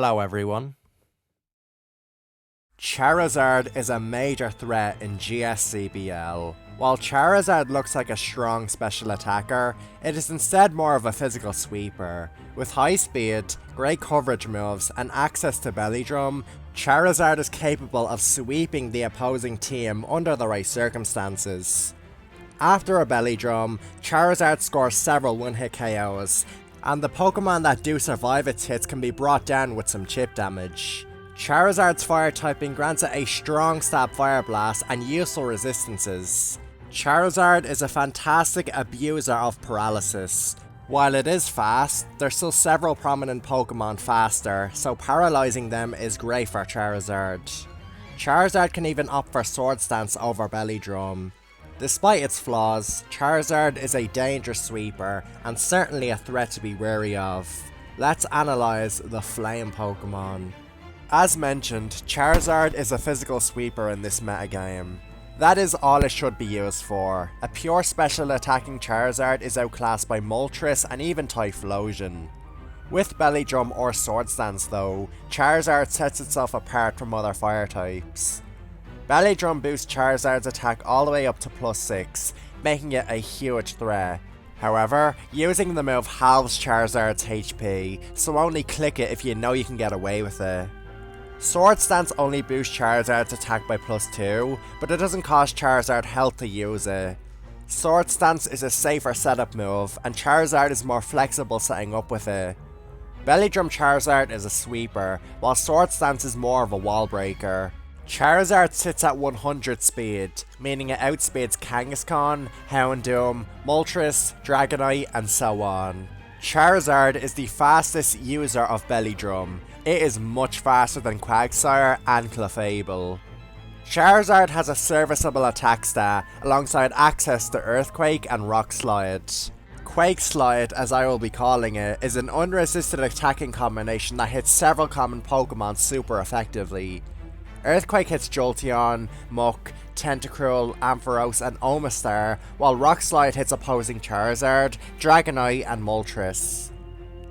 Hello everyone. Charizard is a major threat in GSCBL. While Charizard looks like a strong special attacker, it is instead more of a physical sweeper. With high speed, great coverage moves, and access to Belly Drum, Charizard is capable of sweeping the opposing team under the right circumstances. After a Belly Drum, Charizard scores several one-hit KOs, and the Pokemon that do survive its hits can be brought down with some chip damage. Charizard's fire typing grants it a strong stab fire blast and useful resistances. Charizard is a fantastic abuser of paralysis. While it is fast, there's still several prominent Pokemon faster, so paralysing them is great for Charizard. Charizard can even opt for Sword Stance over Belly Drum. Despite its flaws, Charizard is a dangerous sweeper and certainly a threat to be wary of. Let's analyse the Flame Pokemon. As mentioned, Charizard is a physical sweeper in this metagame. That is all it should be used for. A pure special attacking Charizard is outclassed by Moltres and even Typhlosion. With Belly Drum or Sword Stance though, Charizard sets itself apart from other fire types. Belly Drum boosts Charizard's attack all the way up to +6, making it a huge threat. However, using the move halves Charizard's HP, so only click it if you know you can get away with it. Sword Stance only boosts Charizard's attack by +2, but it doesn't cost Charizard health to use it. Sword Stance is a safer setup move, and Charizard is more flexible setting up with it. Belly Drum Charizard is a sweeper, while Sword Stance is more of a wall breaker. Charizard sits at 100 speed, meaning it outspeeds Kangaskhan, Houndoom, Moltres, Dragonite, and so on. Charizard is the fastest user of Belly Drum. It is much faster than Quagsire and Clefable. Charizard has a serviceable attack stat, alongside access to Earthquake and Rock Slide. Quake Slide, as I will be calling it, is an unresisted attacking combination that hits several common Pokemon super effectively. Earthquake hits Jolteon, Muk, Tentacruel, Ampharos, and Omastar, while Rock Slide hits opposing Charizard, Dragonite, and Moltres.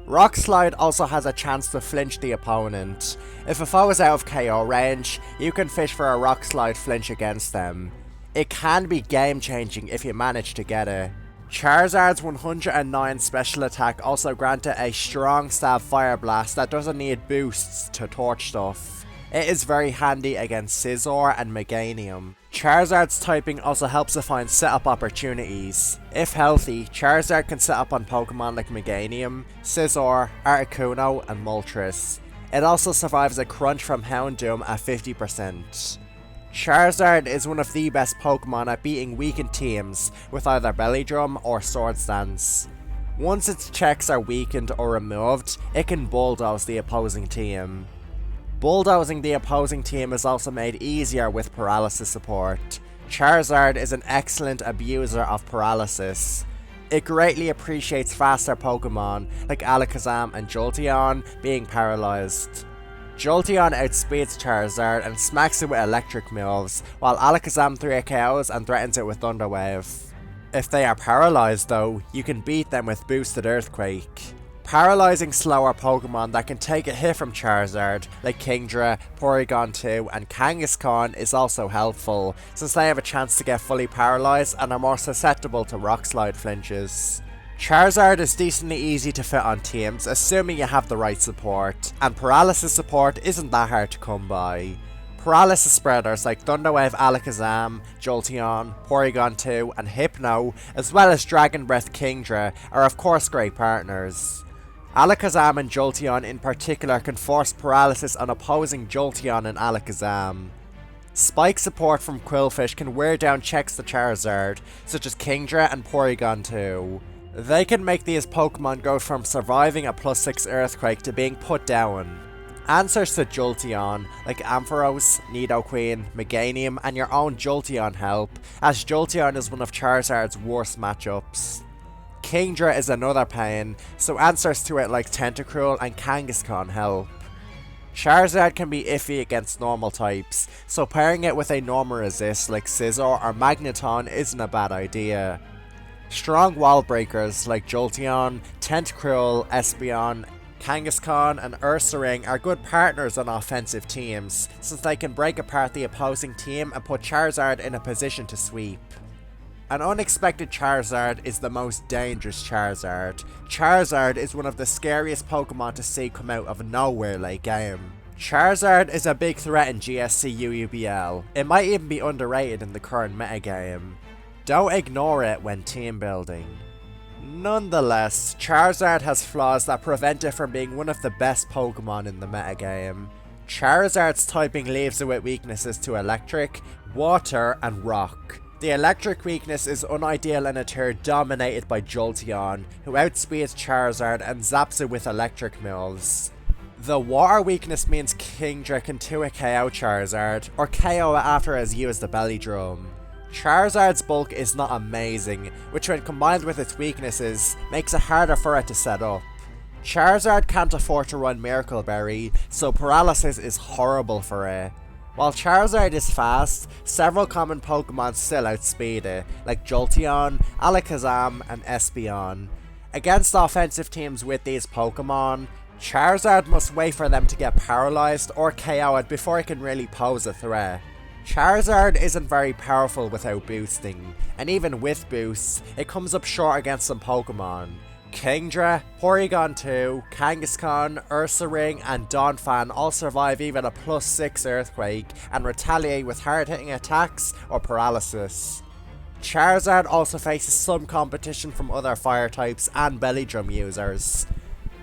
Rock Slide also has a chance to flinch the opponent. If a foe is out of KO range, you can fish for a Rock Slide flinch against them. It can be game changing if you manage to get it. Charizard's 109 special attack also granted a strong stab fire blast that doesn't need boosts to torch stuff. It is very handy against Scizor and Meganium. Charizard's typing also helps it find setup opportunities. If healthy, Charizard can set up on Pokemon like Meganium, Scizor, Articuno, and Moltres. It also survives a crunch from Houndoom at 50%. Charizard is one of the best Pokemon at beating weakened teams with either Belly Drum or Sword Stance. Once its checks are weakened or removed, it can bulldoze the opposing team. Bulldozing the opposing team is also made easier with paralysis support. Charizard is an excellent abuser of paralysis. It greatly appreciates faster Pokemon like Alakazam and Jolteon being paralysed. Jolteon outspeeds Charizard and smacks it with electric moves, while Alakazam 3 KOs and threatens it with Thunder Wave. If they are paralysed though, you can beat them with boosted Earthquake. Paralysing slower Pokemon that can take a hit from Charizard, like Kingdra, Porygon 2 and Kangaskhan, is also helpful, since they have a chance to get fully paralysed and are more susceptible to Rock Slide flinches. Charizard is decently easy to fit on teams, assuming you have the right support, and paralysis support isn't that hard to come by. Paralysis spreaders like Thunderwave Alakazam, Jolteon, Porygon 2 and Hypno, as well as Dragon Breath Kingdra, are of course great partners. Alakazam and Jolteon in particular can force paralysis on opposing Jolteon and Alakazam. Spike support from Quillfish can wear down checks to Charizard, such as Kingdra and Porygon 2. They can make these Pokemon go from surviving a +6 Earthquake to being put down. Answers to Jolteon, like Ampharos, Nidoqueen, Meganium and your own Jolteon help, as Jolteon is one of Charizard's worst matchups. Kingdra is another pain, so answers to it like Tentacruel and Kangaskhan help. Charizard can be iffy against normal types, so pairing it with a normal resist like Scizor or Magneton isn't a bad idea. Strong wall breakers like Jolteon, Tentacruel, Espeon, Kangaskhan and Ursaring are good partners on offensive teams, since they can break apart the opposing team and put Charizard in a position to sweep. An unexpected Charizard is the most dangerous Charizard. Charizard is one of the scariest Pokemon to see come out of nowhere late game. Charizard is a big threat in GSC UUBL. It might even be underrated in the current metagame. Don't ignore it when team building. Nonetheless, Charizard has flaws that prevent it from being one of the best Pokemon in the metagame. Charizard's typing leaves it with weaknesses to Electric, Water, and Rock. The Electric weakness is unideal in a tier dominated by Jolteon, who outspeeds Charizard and zaps it with electric moves. The Water weakness means Kingdra can 2-hit KO Charizard, or KO it after it has used the Belly Drum. Charizard's bulk is not amazing, which when combined with its weaknesses, makes it harder for it to set up. Charizard can't afford to run Miracle Berry, so Paralysis is horrible for it. While Charizard is fast, several common Pokemon still outspeed it, like Jolteon, Alakazam, and Espeon. Against offensive teams with these Pokemon, Charizard must wait for them to get paralyzed or KO it before it can really pose a threat. Charizard isn't very powerful without boosting, and even with boosts, it comes up short against some Pokemon. Kingdra, Porygon 2, Kangaskhan, Ursaring, and Donphan all survive even a +6 Earthquake and retaliate with hard-hitting attacks or paralysis. Charizard also faces some competition from other fire types and Belly Drum users.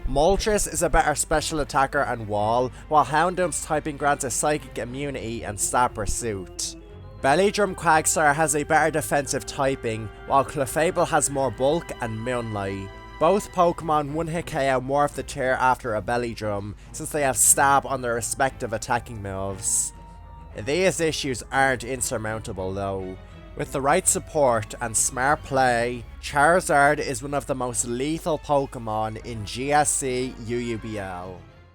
Moltres is a better special attacker and wall, while Houndoom's typing grants a psychic immunity and stab pursuit. Belly Drum Quagsire has a better defensive typing, while Clefable has more bulk and Moonlight. Both Pokemon 1-hit KO more of the tier after a Belly Drum, since they have stab on their respective attacking moves. These issues aren't insurmountable though. With the right support and smart play, Charizard is one of the most lethal Pokemon in GSC UUBL.